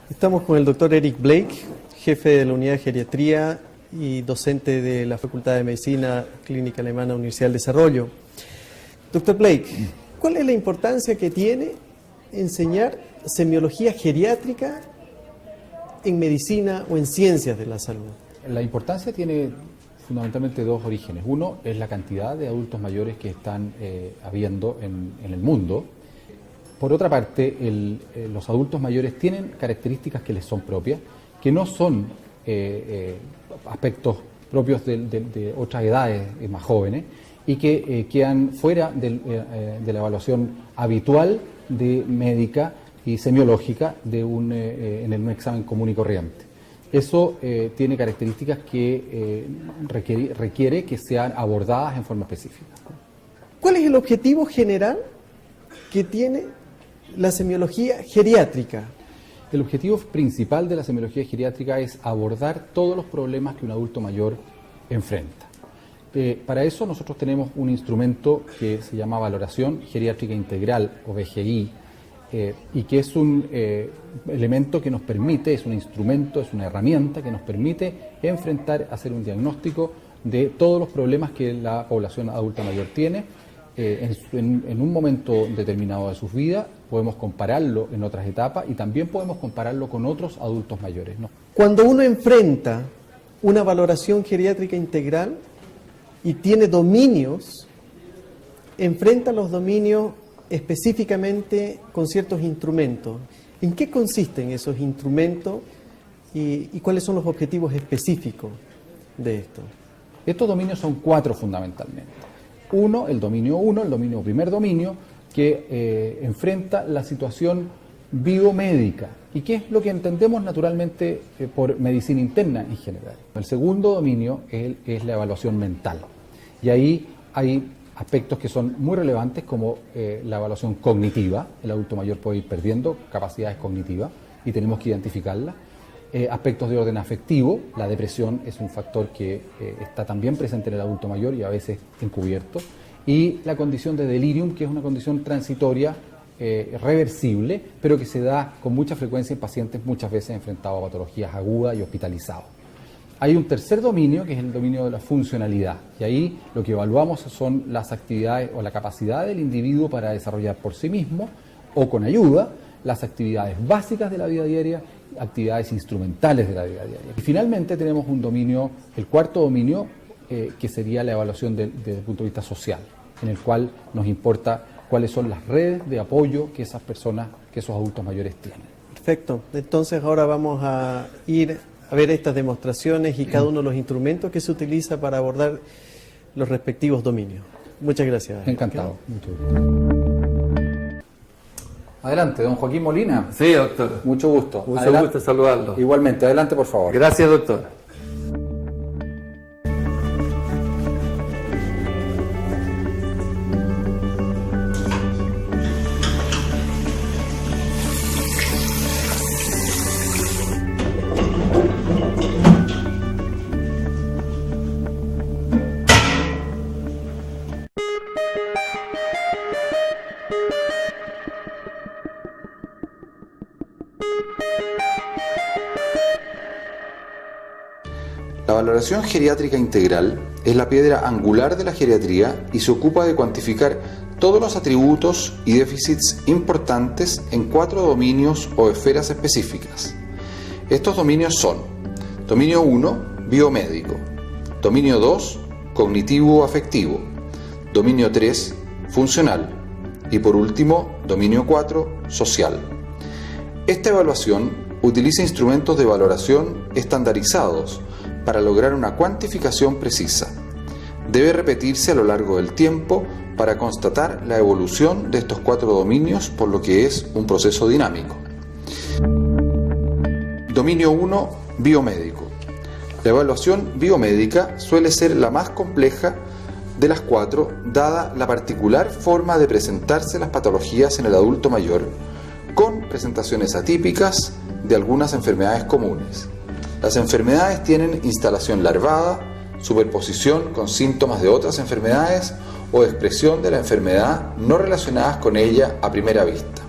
Estamos con el doctor Eric Blake, jefe de la unidad de geriatría y docente de la Facultad de Medicina Clínica Alemana Universidad del Desarrollo. Doctor Blake, ¿cuál es la importancia que tiene enseñar semiología geriátrica en medicina o en ciencias de la salud? La importancia tiene fundamentalmente dos orígenes. Uno es la cantidad de adultos mayores que están habiendo en el mundo. Por otra parte, los adultos mayores tienen características que les son propias, que no son aspectos propios de otras edades más jóvenes y que quedan fuera de la evaluación habitual de médica y semiológica en un examen común y corriente. Eso tiene características que requiere que sean abordadas en forma específica. ¿Cuál es el objetivo general que tiene la semiología geriátrica? El objetivo principal de la semiología geriátrica es abordar todos los problemas que un adulto mayor enfrenta. Para eso nosotros tenemos un instrumento que se llama Valoración Geriátrica Integral, o VGI, y que es un elemento que nos permite, es un instrumento, es una herramienta que nos permite hacer un diagnóstico de todos los problemas que la población adulta mayor tiene en un momento determinado de sus vidas. Podemos compararlo en otras etapas y también podemos compararlo con otros adultos mayores, ¿no? Cuando uno enfrenta una valoración geriátrica integral y tiene dominios, enfrenta los dominios específicamente con ciertos instrumentos. ¿En qué consisten esos instrumentos y cuáles son los objetivos específicos de esto? Estos dominios son 4 fundamentalmente. El primer dominio, que enfrenta la situación biomédica y que es lo que entendemos naturalmente por medicina interna en general. El segundo dominio es la evaluación mental, y ahí hay aspectos que son muy relevantes como la evaluación cognitiva. El adulto mayor puede ir perdiendo capacidades cognitivas y tenemos que identificarlas. Aspectos de orden afectivo, la depresión es un factor que está también presente en el adulto mayor y a veces encubierto. Y la condición de delirium, que es una condición transitoria, reversible, pero que se da con mucha frecuencia en pacientes muchas veces enfrentados a patologías agudas y hospitalizados. Hay un tercer dominio, que es el dominio de la funcionalidad, y ahí lo que evaluamos son las actividades o la capacidad del individuo para desarrollar por sí mismo o con ayuda las actividades básicas de la vida diaria, actividades instrumentales de la vida diaria. Y finalmente tenemos un dominio, el cuarto dominio, que sería la evaluación desde el punto de vista social, en el cual nos importa cuáles son las redes de apoyo que esas personas, que esos adultos mayores tienen. Perfecto. Entonces ahora vamos a ir a ver estas demostraciones y cada uno de los instrumentos que se utiliza para abordar los respectivos dominios. Muchas gracias. Encantado. Mucho gusto. Adelante, don Joaquín Molina. Sí, doctor. Mucho gusto. Mucho gusto saludarlo. Igualmente, adelante por favor. Gracias, doctor. La valoración geriátrica integral es la piedra angular de la geriatría y se ocupa de cuantificar todos los atributos y déficits importantes en 4 dominios o esferas específicas. Estos dominios son: dominio 1, biomédico; dominio 2, cognitivo-afectivo; dominio 3, funcional; y por último, dominio 4, social. Esta evaluación utiliza instrumentos de valoración estandarizados para lograr una cuantificación precisa. Debe repetirse a lo largo del tiempo para constatar la evolución de estos 4 dominios, por lo que es un proceso dinámico. Dominio 1, biomédico. La evaluación biomédica suele ser la más compleja de las 4, dada la particular forma de presentarse las patologías en el adulto mayor, con presentaciones atípicas de algunas enfermedades comunes. Las enfermedades tienen instalación larvada, superposición con síntomas de otras enfermedades o expresión de la enfermedad no relacionadas con ella a primera vista.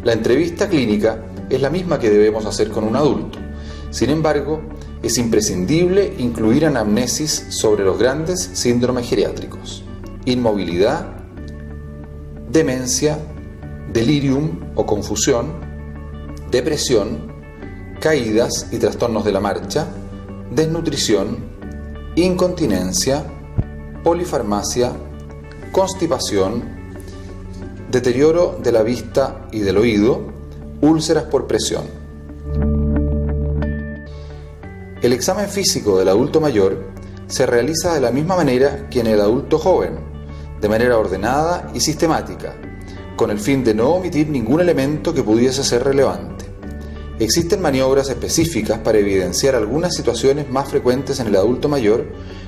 La entrevista clínica es la misma que debemos hacer con un adulto. Sin embargo, es imprescindible incluir anamnesis sobre los grandes síndromes geriátricos: inmovilidad, demencia, delirium o confusión, depresión, caídas y trastornos de la marcha, desnutrición, incontinencia, polifarmacia, constipación, deterioro de la vista y del oído, úlceras por presión. El examen físico del adulto mayor se realiza de la misma manera que en el adulto joven, de manera ordenada y sistemática, con el fin de no omitir ningún elemento que pudiese ser relevante. Existen maniobras específicas para evidenciar algunas situaciones más frecuentes en el adulto mayor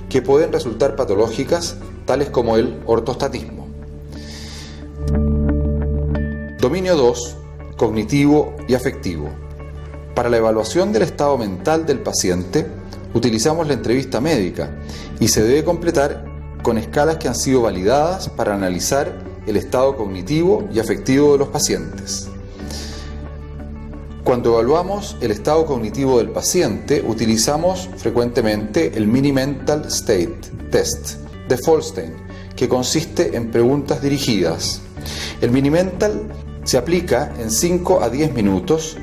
que pueden resultar patológicas, tales como el ortostatismo. Dominio 2. Cognitivo y afectivo. Para la evaluación del estado mental del paciente, utilizamos la entrevista médica y se debe completar con escalas que han sido validadas para analizar el estado cognitivo y afectivo de los pacientes. Cuando evaluamos el estado cognitivo del paciente, utilizamos frecuentemente el Mini Mental State Test de Folstein, que consiste en preguntas dirigidas. El Mini Mental se aplica en 5 a 10 minutos,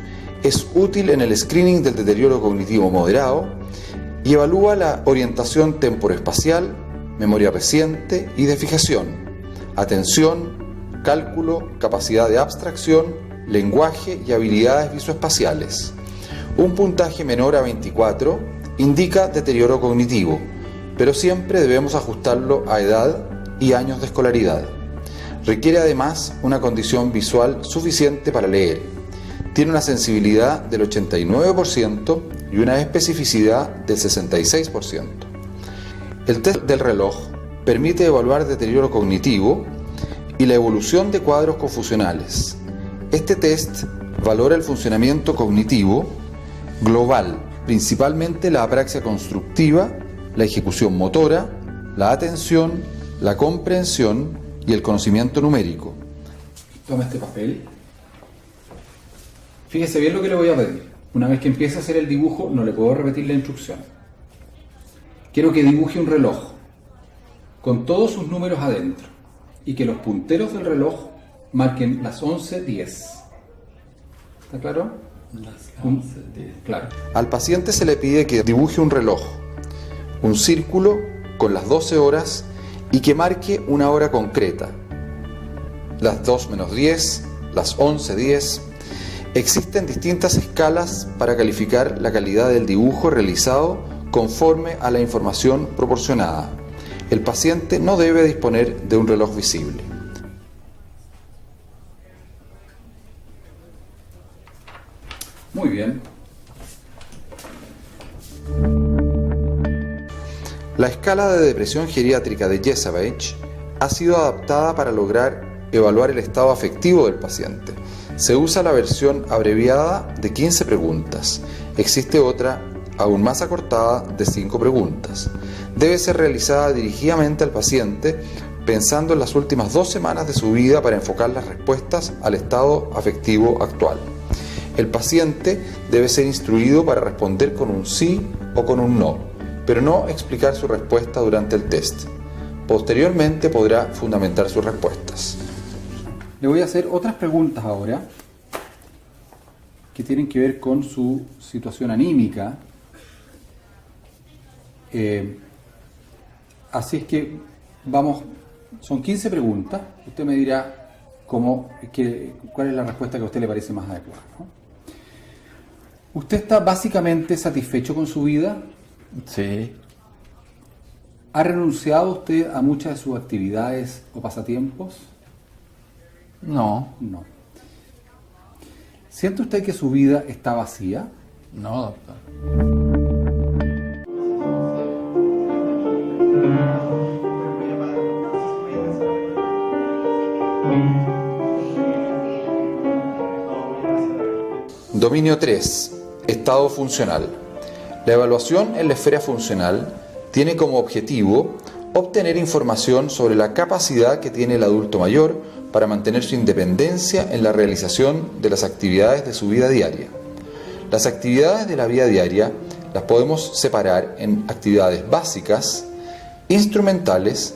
es útil en el screening del deterioro cognitivo moderado y evalúa la orientación temporoespacial, memoria reciente y de fijación, atención, cálculo, capacidad de abstracción, lenguaje y habilidades visoespaciales. Un puntaje menor a 24 indica deterioro cognitivo, pero siempre debemos ajustarlo a edad y años de escolaridad. Requiere además una condición visual suficiente para leer. Tiene una sensibilidad del 89% y una especificidad del 66%. El test del reloj permite evaluar deterioro cognitivo y la evolución de cuadros confusionales. Este test valora el funcionamiento cognitivo global, principalmente la apraxia constructiva, la ejecución motora, la atención, la comprensión y el conocimiento numérico. Toma este papel. Fíjese bien lo que le voy a pedir. Una vez que empiece a hacer el dibujo, no le puedo repetir la instrucción. Quiero que dibuje un reloj con todos sus números adentro y que los punteros del reloj marquen las 11:10. ¿Está claro? Las 11:10. Claro. Al paciente se le pide que dibuje un reloj, un círculo con las 12 horas y que marque una hora concreta. Las 2:10, las 11:10. Existen distintas escalas para calificar la calidad del dibujo realizado conforme a la información proporcionada. El paciente no debe disponer de un reloj visible. Muy bien. La escala de depresión geriátrica de Jesavich ha sido adaptada para lograr evaluar el estado afectivo del paciente. Se usa la versión abreviada de 15 preguntas. Existe otra aún más acortada de 5 preguntas. Debe ser realizada dirigidamente al paciente pensando en las últimas 2 semanas de su vida para enfocar las respuestas al estado afectivo actual. El paciente debe ser instruido para responder con un sí o con un no, pero no explicar su respuesta durante el test. Posteriormente podrá fundamentar sus respuestas. Le voy a hacer otras preguntas ahora que tienen que ver con su situación anímica. Así es que vamos, son 15 preguntas. Usted me dirá cuál es la respuesta que a usted le parece más adecuada, ¿no? ¿Usted está básicamente satisfecho con su vida? Sí. ¿Ha renunciado usted a muchas de sus actividades o pasatiempos? No. No. ¿Siente usted que su vida está vacía? No, doctor. Dominio 3. Estado funcional. La evaluación en la esfera funcional tiene como objetivo obtener información sobre la capacidad que tiene el adulto mayor para mantener su independencia en la realización de las actividades de su vida diaria. Las actividades de la vida diaria las podemos separar en actividades básicas, instrumentales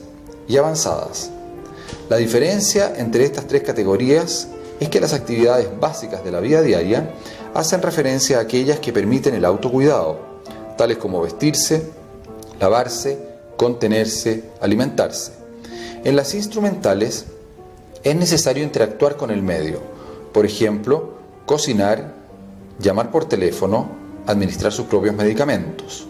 y avanzadas. La diferencia entre estas tres categorías es que las actividades básicas de la vida diaria hacen referencia a aquellas que permiten el autocuidado, tales como vestirse, lavarse, contenerse, alimentarse. En las instrumentales es necesario interactuar con el medio, por ejemplo, cocinar, llamar por teléfono, administrar sus propios medicamentos.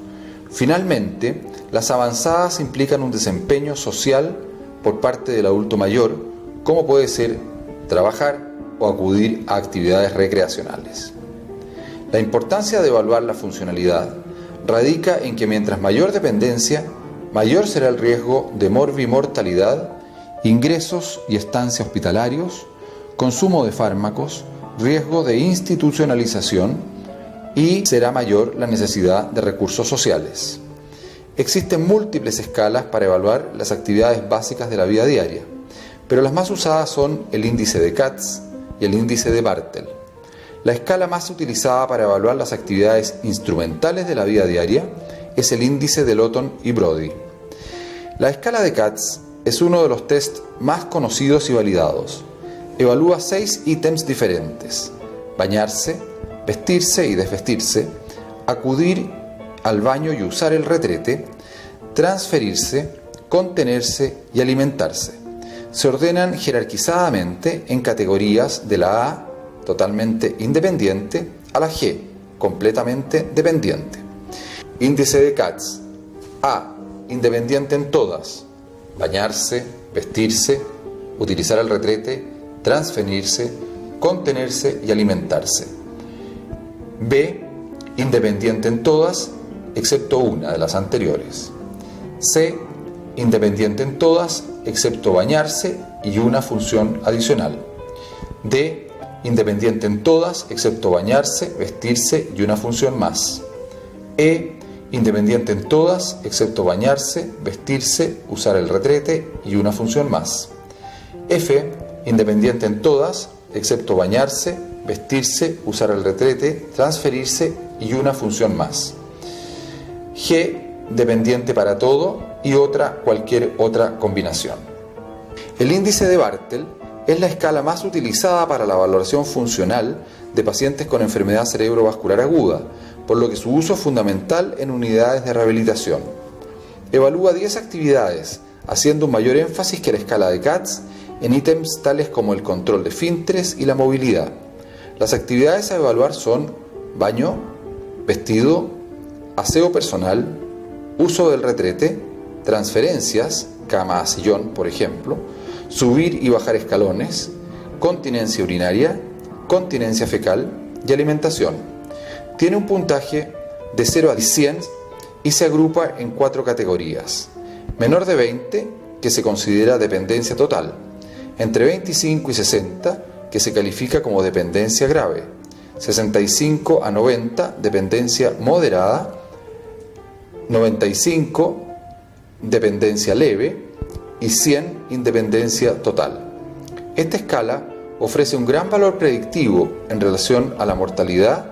Finalmente, las avanzadas implican un desempeño social por parte del adulto mayor, como puede ser trabajar o acudir a actividades recreacionales. La importancia de evaluar la funcionalidad radica en que mientras mayor dependencia, mayor será el riesgo de morbimortalidad, ingresos y estancia hospitalarios, consumo de fármacos, riesgo de institucionalización y será mayor la necesidad de recursos sociales. Existen múltiples escalas para evaluar las actividades básicas de la vida diaria, pero las más usadas son el índice de Katz y el índice de Bartel. La escala más utilizada para evaluar las actividades instrumentales de la vida diaria es el índice de Lawton y Brody. La escala de Katz es uno de los test más conocidos y validados. Evalúa 6 ítems diferentes: bañarse, vestirse y desvestirse, acudir al baño y usar el retrete, transferirse, contenerse y alimentarse. Se ordenan jerarquizadamente en categorías de la A, totalmente independiente, a la G, completamente dependiente. Índice de Katz: A, independiente en todas: bañarse, vestirse, utilizar el retrete, transferirse, contenerse y alimentarse. B, independiente en todas, excepto una de las anteriores. C, independiente en todas, excepto bañarse y una función adicional. D, independiente en todas, excepto bañarse, vestirse y una función más. E, independiente en todas, excepto bañarse, vestirse, usar el retrete y una función más. F, independiente en todas, excepto bañarse, vestirse, usar el retrete, transferirse y una función más. G, dependiente para todo y cualquier otra combinación. El índice de Bartel es la escala más utilizada para la valoración funcional de pacientes con enfermedad cerebrovascular aguda, por lo que su uso es fundamental en unidades de rehabilitación. Evalúa 10 actividades, haciendo un mayor énfasis que la escala de Katz en ítems tales como el control de esfínteres y la movilidad. Las actividades a evaluar son baño, vestido, aseo personal, uso del retrete, transferencias, cama a sillón, por ejemplo, subir y bajar escalones, continencia urinaria, continencia fecal y alimentación. Tiene un puntaje de 0 a 100 y se agrupa en 4 categorías. Menor de 20, que se considera dependencia total; entre 25 y 60, que se califica como dependencia grave; 65 a 90, dependencia moderada; 95, dependencia leve; y 100, independencia total. Esta escala ofrece un gran valor predictivo en relación a la mortalidad,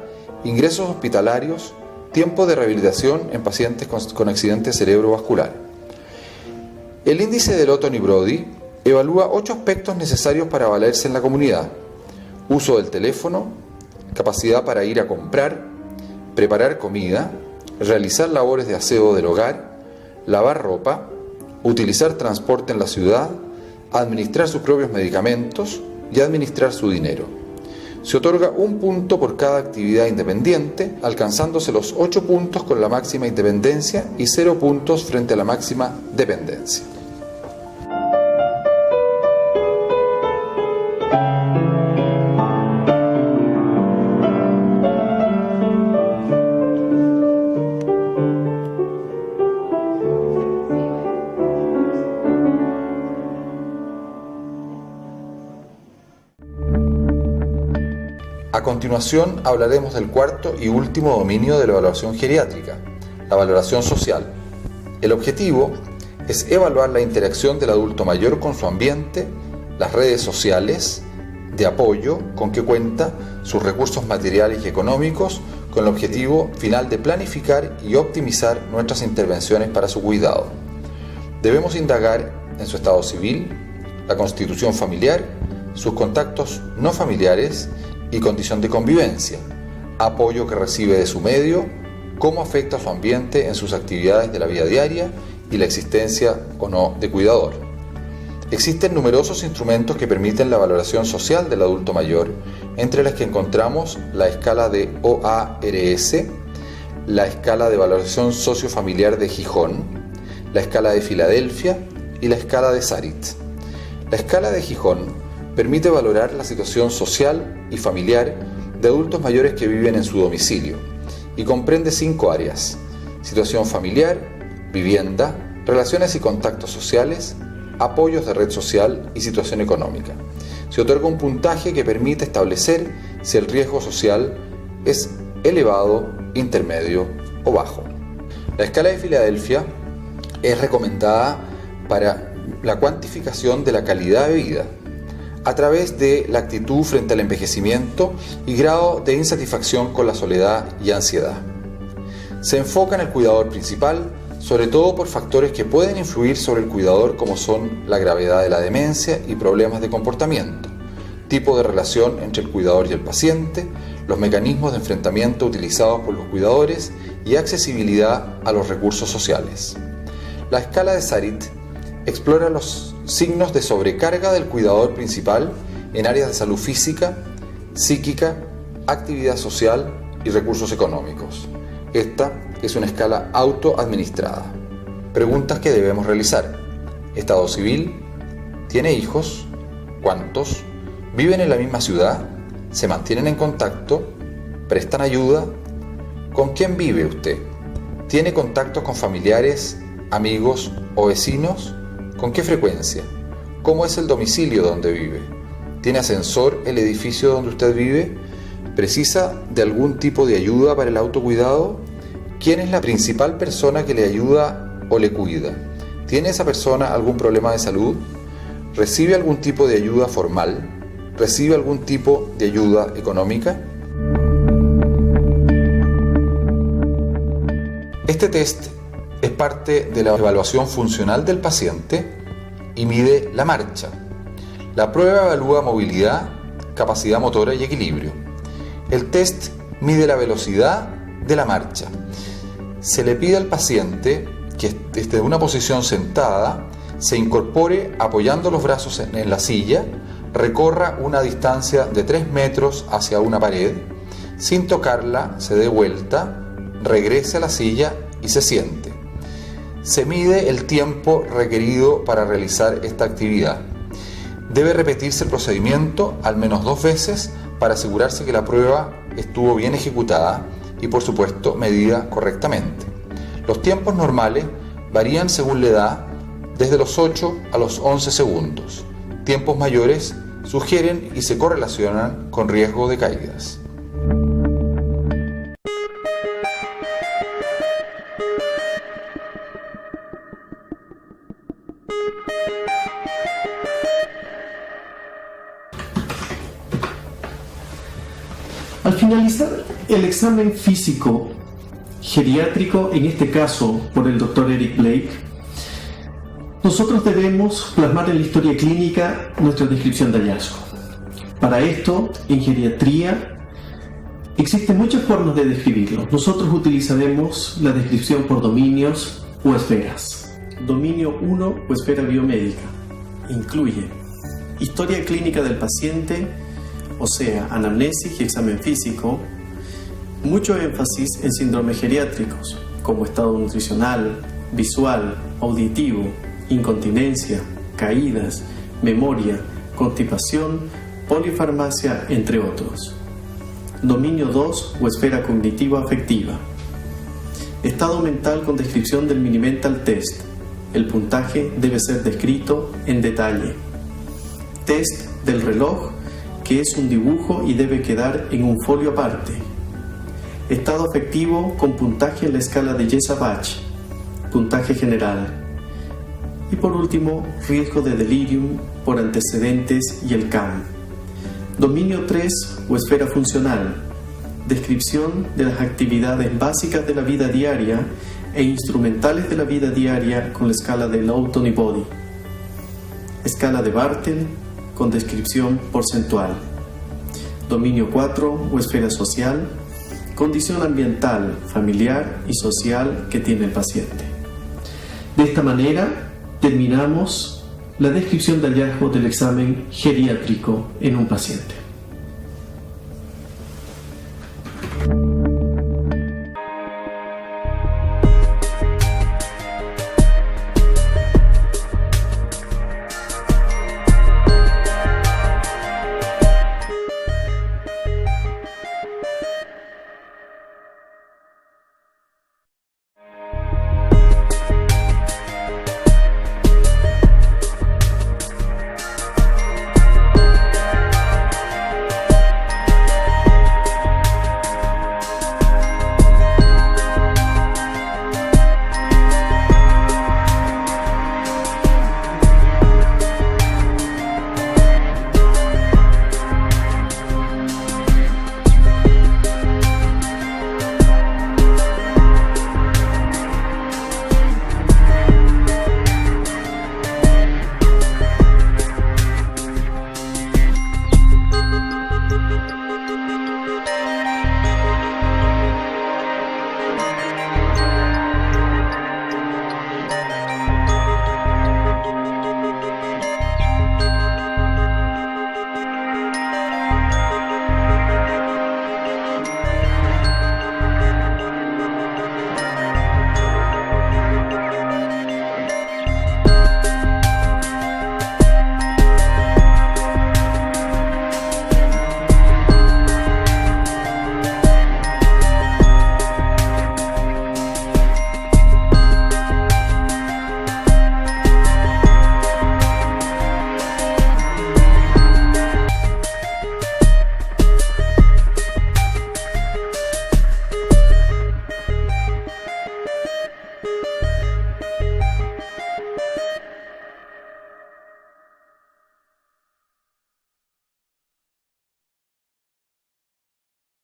ingresos hospitalarios, tiempo de rehabilitación en pacientes con accidente cerebrovascular. El índice de Lawton y Brody evalúa 8 aspectos necesarios para valerse en la comunidad: uso del teléfono, capacidad para ir a comprar, preparar comida, realizar labores de aseo del hogar, lavar ropa, utilizar transporte en la ciudad, administrar sus propios medicamentos y administrar su dinero. Se otorga 1 punto por cada actividad independiente, alcanzándose los 8 puntos con la máxima independencia y 0 puntos frente a la máxima dependencia. A continuación hablaremos del cuarto y último dominio de la evaluación geriátrica, la valoración social. El objetivo es evaluar la interacción del adulto mayor con su ambiente, las redes sociales de apoyo con que cuenta, sus recursos materiales y económicos, con el objetivo final de planificar y optimizar nuestras intervenciones para su cuidado. Debemos indagar en su estado civil, la constitución familiar, sus contactos no familiares y condición de convivencia, apoyo que recibe de su medio, cómo afecta a su ambiente en sus actividades de la vida diaria y la existencia o no de cuidador. Existen numerosos instrumentos que permiten la valoración social del adulto mayor, entre las que encontramos la escala de OARS, la escala de valoración sociofamiliar de Gijón, la escala de Filadelfia y la escala de Sarit. La escala de Gijón permite valorar la situación social y familiar de adultos mayores que viven en su domicilio y comprende 5 áreas: situación familiar, vivienda, relaciones y contactos sociales, apoyos de red social y situación económica. Se otorga un puntaje que permite establecer si el riesgo social es elevado, intermedio o bajo. La escala de Filadelfia es recomendada para la cuantificación de la calidad de vida a través de la actitud frente al envejecimiento y grado de insatisfacción con la soledad y ansiedad. Se enfoca en el cuidador principal, sobre todo por factores que pueden influir sobre el cuidador, como son la gravedad de la demencia y problemas de comportamiento, tipo de relación entre el cuidador y el paciente, los mecanismos de enfrentamiento utilizados por los cuidadores y accesibilidad a los recursos sociales. La escala de Sarit explora los signos de sobrecarga del cuidador principal en áreas de salud física, psíquica, actividad social y recursos económicos. Esta es una escala autoadministrada. Preguntas que debemos realizar: ¿estado civil? ¿Tiene hijos? ¿Cuántos? ¿Viven en la misma ciudad? ¿Se mantienen en contacto? ¿Prestan ayuda? ¿Con quién vive usted? ¿Tiene contactos con familiares, amigos o vecinos? ¿Con qué frecuencia? ¿Cómo es el domicilio donde vive? ¿Tiene ascensor el edificio donde usted vive? ¿Precisa de algún tipo de ayuda para el autocuidado? ¿Quién es la principal persona que le ayuda o le cuida? ¿Tiene esa persona algún problema de salud? ¿Recibe algún tipo de ayuda formal? ¿Recibe algún tipo de ayuda económica? Este test es parte de la evaluación funcional del paciente y mide la marcha. La prueba evalúa movilidad, capacidad motora y equilibrio. El test mide la velocidad de la marcha. Se le pide al paciente que desde una posición sentada se incorpore apoyando los brazos en la silla, recorra una distancia de 3 metros hacia una pared, sin tocarla se dé vuelta, regrese a la silla y se siente. Se mide el tiempo requerido para realizar esta actividad. Debe repetirse el procedimiento al menos 2 veces para asegurarse que la prueba estuvo bien ejecutada y, por supuesto, medida correctamente. Los tiempos normales varían según la edad, desde los 8 a los 11 segundos. Tiempos mayores sugieren y se correlacionan con riesgo de caídas. Al finalizar el examen físico geriátrico, en este caso por el Dr. Eric Blake, nosotros debemos plasmar en la historia clínica nuestra descripción de hallazgo. Para esto, en geriatría, existen muchas formas de describirlo. Nosotros utilizaremos la descripción por dominios o esferas. Dominio 1 o esfera biomédica incluye historia clínica del paciente, o sea, anamnesis y examen físico, mucho énfasis en síndromes geriátricos, como estado nutricional, visual, auditivo, incontinencia, caídas, memoria, constipación, polifarmacia, entre otros. Dominio 2 o esfera cognitiva-afectiva. Estado mental con descripción del Mini-Mental Test. El puntaje debe ser descrito en detalle. Test del reloj, que es un dibujo y debe quedar en un folio aparte. Estado afectivo con puntaje en la escala de Jesabach. Puntaje general. Y por último, riesgo de delirium por antecedentes y el CAM. Dominio 3 o esfera funcional. Descripción de las actividades básicas de la vida diaria e instrumentales de la vida diaria con la escala de Lowton y Body. Escala de Bartel con descripción porcentual. Dominio 4 o esfera social. Condición ambiental, familiar y social que tiene el paciente. De esta manera, terminamos la descripción de hallazgo del examen geriátrico en un paciente.